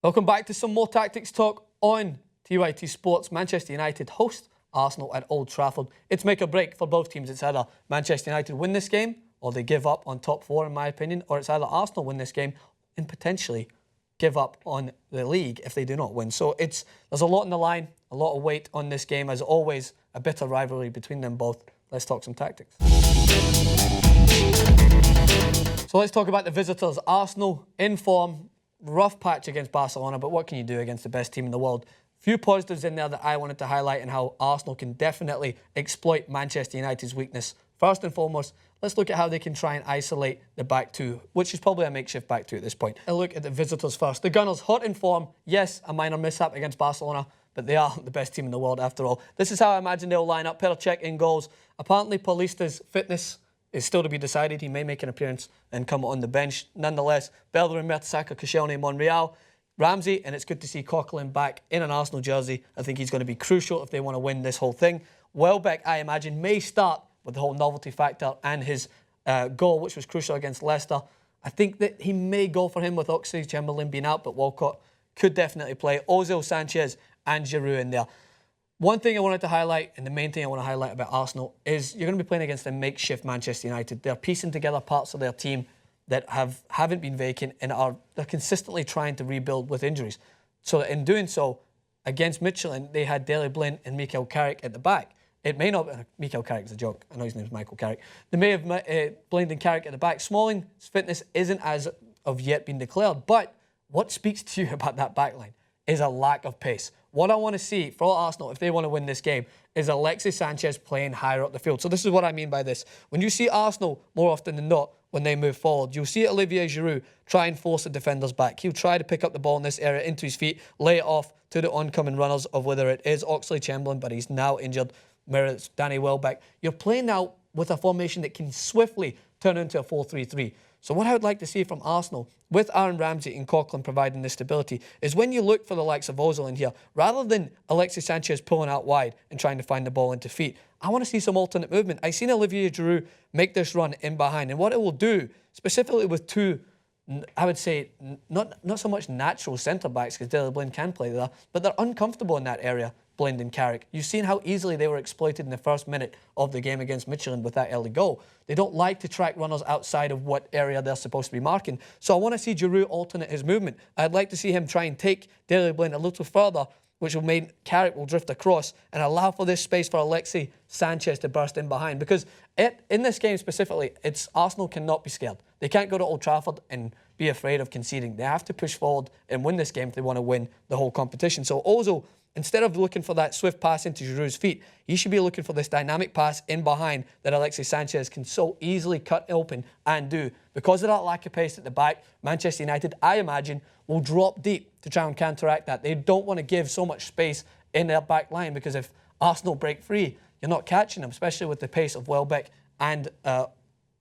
Welcome back to some more tactics talk on TYTSports. Manchester United host Arsenal at Old Trafford. It's make or break for both teams. It's either Manchester United win this game or they give up on top four, in my opinion, or it's either Arsenal win this game and potentially give up on the league if they do not win. So there's a lot on the line, a lot of weight on this game. As always, a bitter rivalry between them both. Let's talk some tactics. So let's talk about the visitors. Arsenal in form. Rough patch against Barcelona, but what can you do against the best team in the world? Few positives in there that I wanted to highlight and how Arsenal can definitely exploit Manchester United's weakness. First and foremost, let's look at how they can try and isolate the back two, which is probably a makeshift back two at this point. A look at the visitors first. The Gunners, hot in form. Yes, a minor mishap against Barcelona, but they are the best team in the world after all. This is how I imagine they'll line up. Pericek in goals. Apparently, Paulista's fitness is still to be decided. He may make an appearance and come on the bench. Nonetheless, Bellerin, Mertesacker, Koscielny, Monreal, Ramsey, and it's good to see Coquelin back in an Arsenal jersey. I think he's going to be crucial if they want to win this whole thing. Welbeck, I imagine, may start with the whole novelty factor and his goal, which was crucial against Leicester. I think that he may go for him with Oxlade-Chamberlain being out, but Walcott could definitely play. Ozil, Sanchez, and Giroud in there. One thing I wanted to highlight, and the main thing I want to highlight about Arsenal, is you're going to be playing against a makeshift Manchester United. They're piecing together parts of their team that haven't been vacant and they're consistently trying to rebuild with injuries. So in doing so, against Michelin, they had Daley Blind and Michael Carrick at the back. It may not... Michael Carrick's a joke. I know his name's Michael Carrick. They may have Blind and Carrick at the back. Smalling's fitness isn't as of yet been declared, but what speaks to you about that back line is a lack of pace. What I want to see for Arsenal, if they want to win this game, is Alexis Sanchez playing higher up the field. So this is what I mean by this. When you see Arsenal, more often than not, when they move forward, you'll see Olivier Giroud try and force the defenders back. He'll try to pick up the ball in this area into his feet, lay it off to the oncoming runners of whether it is Oxlade-Chamberlain, but he's now injured, whether it's Danny Welbeck. You're playing now with a formation that can swiftly turn into a 4-3-3. So what I would like to see from Arsenal, with Aaron Ramsey and Coquelin providing this stability, is when you look for the likes of Ozil in here, rather than Alexis Sanchez pulling out wide and trying to find the ball into feet, I want to see some alternate movement. I've seen Olivier Giroud make this run in behind, and what it will do, specifically with two, I would say, not so much natural centre-backs, because Daley Blind can play there, but they're uncomfortable in that area, Blind and Carrick. You've seen how easily they were exploited in the first minute of the game against Michelin with that early goal. They don't like to track runners outside of what area they're supposed to be marking. So I want to see Giroud alternate his movement. I'd like to see him try and take Daley Blind a little further, which will mean Carrick will drift across and allow for this space for Alexis Sanchez to burst in behind. Because in this game specifically, Arsenal cannot be scared. They can't go to Old Trafford and be afraid of conceding. They have to push forward and win this game if they want to win the whole competition. So Ozil, instead of looking for that swift pass into Giroud's feet, he should be looking for this dynamic pass in behind that Alexis Sanchez can so easily cut open and do. Because of that lack of pace at the back, Manchester United, I imagine, will drop deep to try and counteract that. They don't want to give so much space in their back line, because if Arsenal break free, you're not catching them, especially with the pace of Welbeck and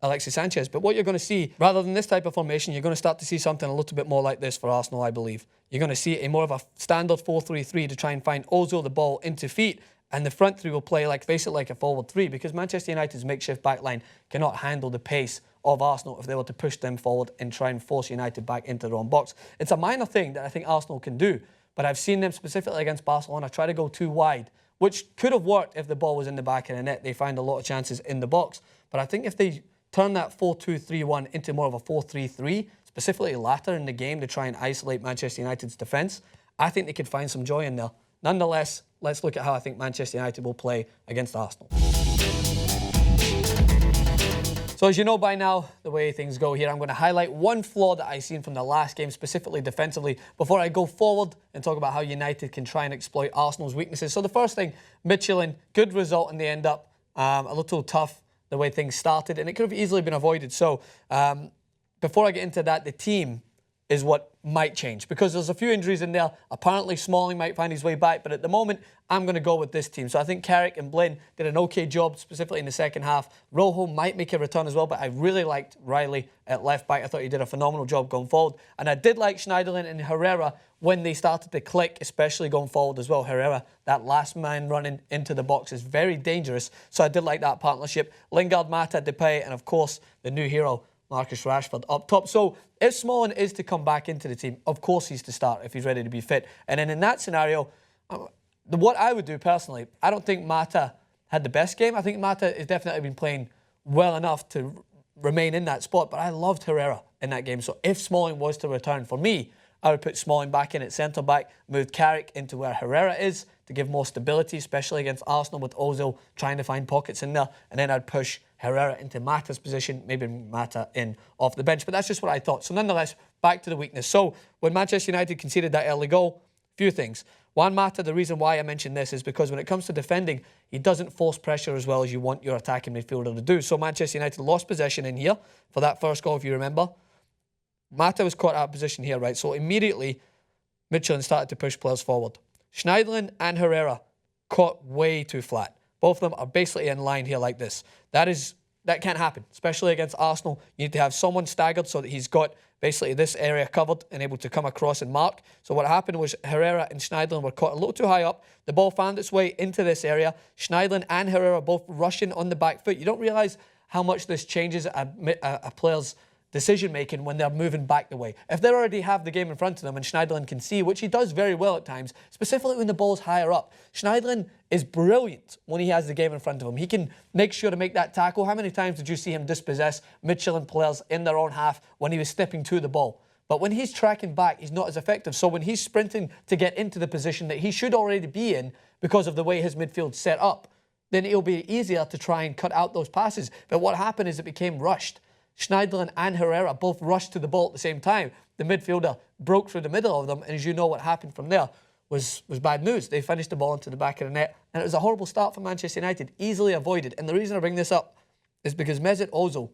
Alexis Sanchez. But what you're going to see, rather than this type of formation, you're going to start to see something a little bit more like this for Arsenal, I believe. You're going to see a more of a standard 4-3-3 to try and find Ozil the ball into feet, and the front three will play basically like a forward three, because Manchester United's makeshift backline cannot handle the pace of Arsenal if they were to push them forward and try and force United back into their own box. It's a minor thing that I think Arsenal can do, but I've seen them specifically against Barcelona try to go too wide, which could have worked if the ball was in the back of the net. They find a lot of chances in the box. But I think if they turn that 4-2-3-1 into more of a 4-3-3, specifically later in the game to try and isolate Manchester United's defence, I think they could find some joy in there. Nonetheless, let's look at how I think Manchester United will play against Arsenal. So as you know by now, the way things go here, I'm going to highlight one flaw that I've seen from the last game, specifically defensively, before I go forward and talk about how United can try and exploit Arsenal's weaknesses. So the first thing, Michelin, good result in the end up, a little tough the way things started, and it could have easily been avoided. So before I get into that, the team is what might change, because there's a few injuries in there. Apparently Smalling might find his way back, but at the moment I'm going to go with this team. So I think Carrick and Blind did an okay job, specifically in the second half. Rojo might make a return as well, but I really liked Riley at left back. I thought he did a phenomenal job going forward, and I did like Schneiderlin and Herrera when they started to click, especially going forward as well. Herrera, that last man running into the box, is very dangerous, so I did like that partnership. Lingard, Mata, Depay, and of course the new hero Marcus Rashford up top. So if Smalling is to come back into the team, of course he's to start if he's ready to be fit. And then in that scenario, what I would do personally, I don't think Mata had the best game. I think Mata has definitely been playing well enough to remain in that spot, but I loved Herrera in that game. So if Smalling was to return, for me, I would put Smalling back in at centre-back, move Carrick into where Herrera is to give more stability, especially against Arsenal with Ozil trying to find pockets in there. And then I'd push Herrera into Mata's position, maybe Mata in off the bench. But that's just what I thought. So nonetheless, back to the weakness. So when Manchester United conceded that early goal, a few things. Juan Mata, the reason why I mention this is because when it comes to defending, he doesn't force pressure as well as you want your attacking midfielder to do. So Manchester United lost possession in here for that first goal, if you remember. Mata was caught out of position here, right? So immediately, Michelin started to push players forward. Schneiderlin and Herrera caught way too flat. Both of them are basically in line here like this. That can't happen, especially against Arsenal. You need to have someone staggered so that he's got basically this area covered and able to come across and mark. So what happened was Herrera and Schneiderlin were caught a little too high up. The ball found its way into this area. Schneiderlin and Herrera both rushing on the back foot. You don't realise how much this changes a player's decision-making when they're moving back the way. If they already have the game in front of them and Schneiderlin can see, which he does very well at times, specifically when the ball's higher up. Schneiderlin is brilliant when he has the game in front of him. He can make sure to make that tackle. How many times did you see him dispossess Michelin players in their own half when he was stepping to the ball? But when he's tracking back, he's not as effective. So when he's sprinting to get into the position that he should already be in because of the way his midfield's set up, then it'll be easier to try and cut out those passes. But what happened is it became rushed. Schneiderlin and Herrera both rushed to the ball at the same time. The midfielder broke through the middle of them, and as you know, what happened from there was bad news. They finished the ball into the back of the net, and it was a horrible start for Manchester United, easily avoided. And the reason I bring this up is because Mesut Ozil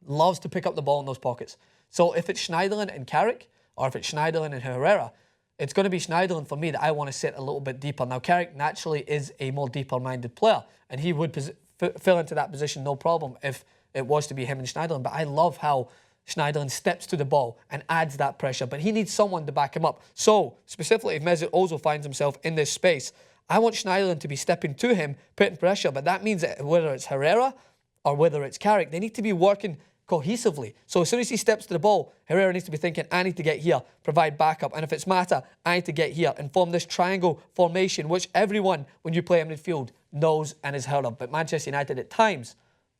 loves to pick up the ball in those pockets. So if it's Schneiderlin and Carrick, or if it's Schneiderlin and Herrera, it's going to be Schneiderlin for me that I want to sit a little bit deeper. Now, Carrick naturally is a more deeper-minded player, and he would fill into that position no problem if it was to be him and Schneiderlin. But I love how Schneiderlin steps to the ball and adds that pressure. But he needs someone to back him up. So, specifically, if Mesut Ozil finds himself in this space, I want Schneiderlin to be stepping to him, putting pressure. But that means that whether it's Herrera or whether it's Carrick, they need to be working cohesively. So as soon as he steps to the ball, Herrera needs to be thinking, I need to get here, provide backup. And if it's Mata, I need to get here and form this triangle formation, which everyone, when you play in midfield, knows and has heard of. But Manchester United, at times,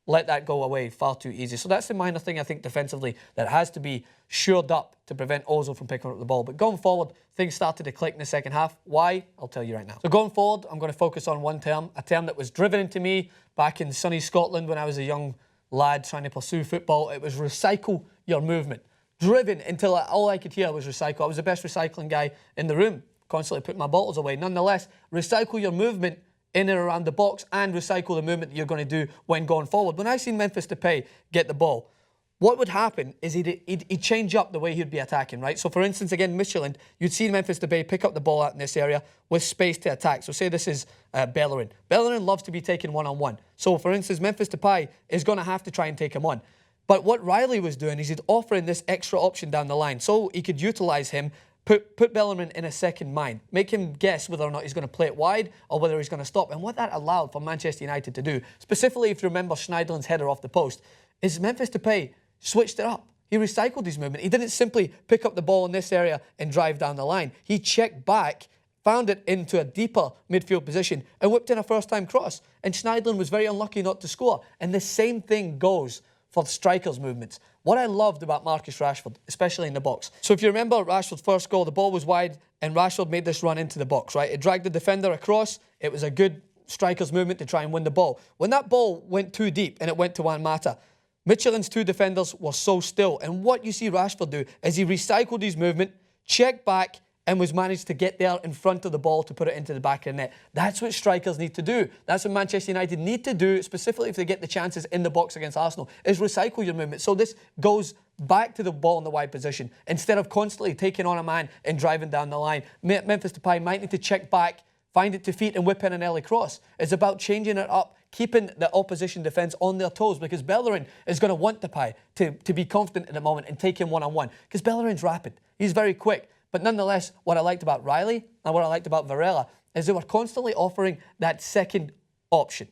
let that go away far too easy. So that's the minor thing, I think, defensively that has to be shored up to prevent Ozil from picking up the ball. But going forward, things started to click in the second half. Why? I'll tell you right now. So going forward, I'm going to focus on one term, a term that was driven into me back in sunny Scotland when I was a young lad trying to pursue football. It was recycle your movement. Driven until all I could hear was recycle. I was the best recycling guy in the room, constantly putting my bottles away. Nonetheless, recycle your movement in and around the box and recycle the movement that you're going to do when going forward. When I seen Memphis Depay get the ball, what would happen is he'd change up the way he'd be attacking, right? So for instance, again, Michelin, you'd see Memphis Depay pick up the ball out in this area with space to attack. So say this is Bellerin. Bellerin loves to be taken one-on-one. So for instance, Memphis Depay is going to have to try and take him on. But what Riley was doing is he'd offering this extra option down the line so he could utilise him, put Bellerin in a second mind, make him guess whether or not he's going to play it wide or whether he's going to stop. And what that allowed for Manchester United to do, specifically if you remember Schneiderlin's header off the post, is Memphis Depay switched it up. He recycled his movement. He didn't simply pick up the ball in this area and drive down the line. He checked back, found it into a deeper midfield position and whipped in a first-time cross. And Schneiderlin was very unlucky not to score. And the same thing goes for the strikers' movements. What I loved about Marcus Rashford, especially in the box. So if you remember Rashford's first goal, the ball was wide and Rashford made this run into the box, right? It dragged the defender across. It was a good striker's movement to try and win the ball. When that ball went too deep and it went to Juan Mata, Michelin's two defenders were so still. And what you see Rashford do is he recycled his movement, checked back, and was managed to get there in front of the ball to put it into the back of the net. That's what strikers need to do. That's what Manchester United need to do, specifically if they get the chances in the box against Arsenal, is recycle your movement. So this goes back to the ball in the wide position instead of constantly taking on a man and driving down the line. Memphis Depay might need to check back, find it to feet and whip in an early cross. It's about changing it up, keeping the opposition defence on their toes because Bellerin is going to want Depay to be confident in the moment and take him one-on-one because Bellerin's rapid. He's very quick. But nonetheless, what I liked about Riley and what I liked about Varela is they were constantly offering that second option.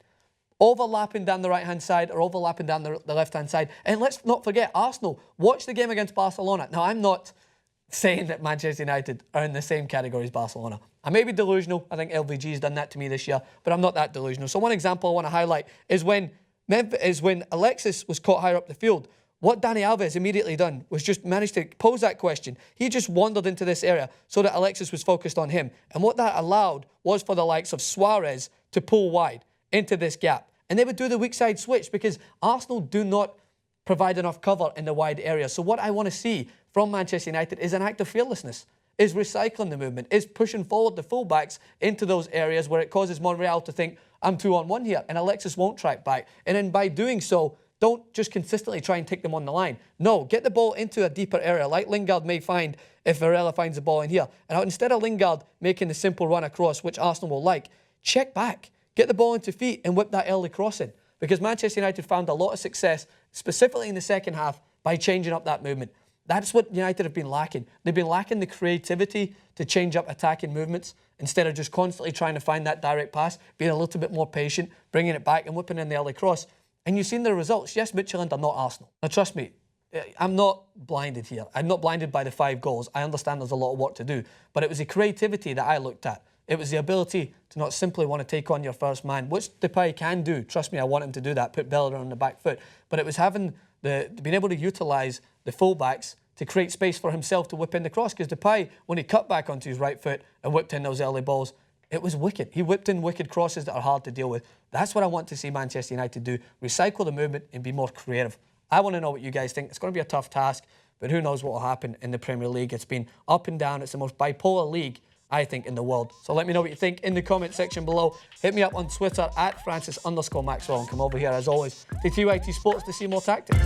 overlapping down the right-hand side or overlapping down the left-hand side. And let's not forget, Arsenal, watch the game against Barcelona. Now, I'm not saying that Manchester United are in the same category as Barcelona. I may be delusional. I think LVG's done that to me this year, but I'm not that delusional. So one example I want to highlight is when Alexis was caught higher up the field. What Dani Alves immediately done was just managed to pose that question. He just wandered into this area so that Alexis was focused on him. And what that allowed was for the likes of Suarez to pull wide into this gap. And they would do the weak side switch because Arsenal do not provide enough cover in the wide area. So what I want to see from Manchester United is an act of fearlessness, is recycling the movement, is pushing forward the fullbacks into those areas where it causes Monreal to think, I'm 2-on-1 here, and Alexis won't track back. And then by doing so, don't just consistently try and take them on the line. No, get the ball into a deeper area, like Lingard may find if Varela finds the ball in here. And instead of Lingard making the simple run across, which Arsenal will like, check back, get the ball into feet and whip that early crossing. Because Manchester United found a lot of success, specifically in the second half, by changing up that movement. That's what United have been lacking. They've been lacking the creativity to change up attacking movements instead of just constantly trying to find that direct pass, being a little bit more patient, bringing it back and whipping in the early cross. And you've seen the results. Yes, Midtjylland are not Arsenal. Now, trust me, I'm not blinded here. I'm not blinded by the 5 goals. I understand there's a lot of work to do. But it was the creativity that I looked at. It was the ability to not simply want to take on your first man, which Depay can do. Trust me, I want him to do that, put Bellerin on the back foot. But it was having being able to utilise the fullbacks to create space for himself to whip in the cross. Because Depay, when he cut back onto his right foot and whipped in those early balls, it was wicked. He whipped in wicked crosses that are hard to deal with. That's what I want to see Manchester United do. Recycle the movement and be more creative. I want to know what you guys think. It's going to be a tough task, but who knows what will happen in the Premier League. It's been up and down. It's the most bipolar league, I think, in the world. So let me know what you think in the comment section below. Hit me up on Twitter at Francis_Maxwell and come over here, as always, to TYT Sports to see more tactics.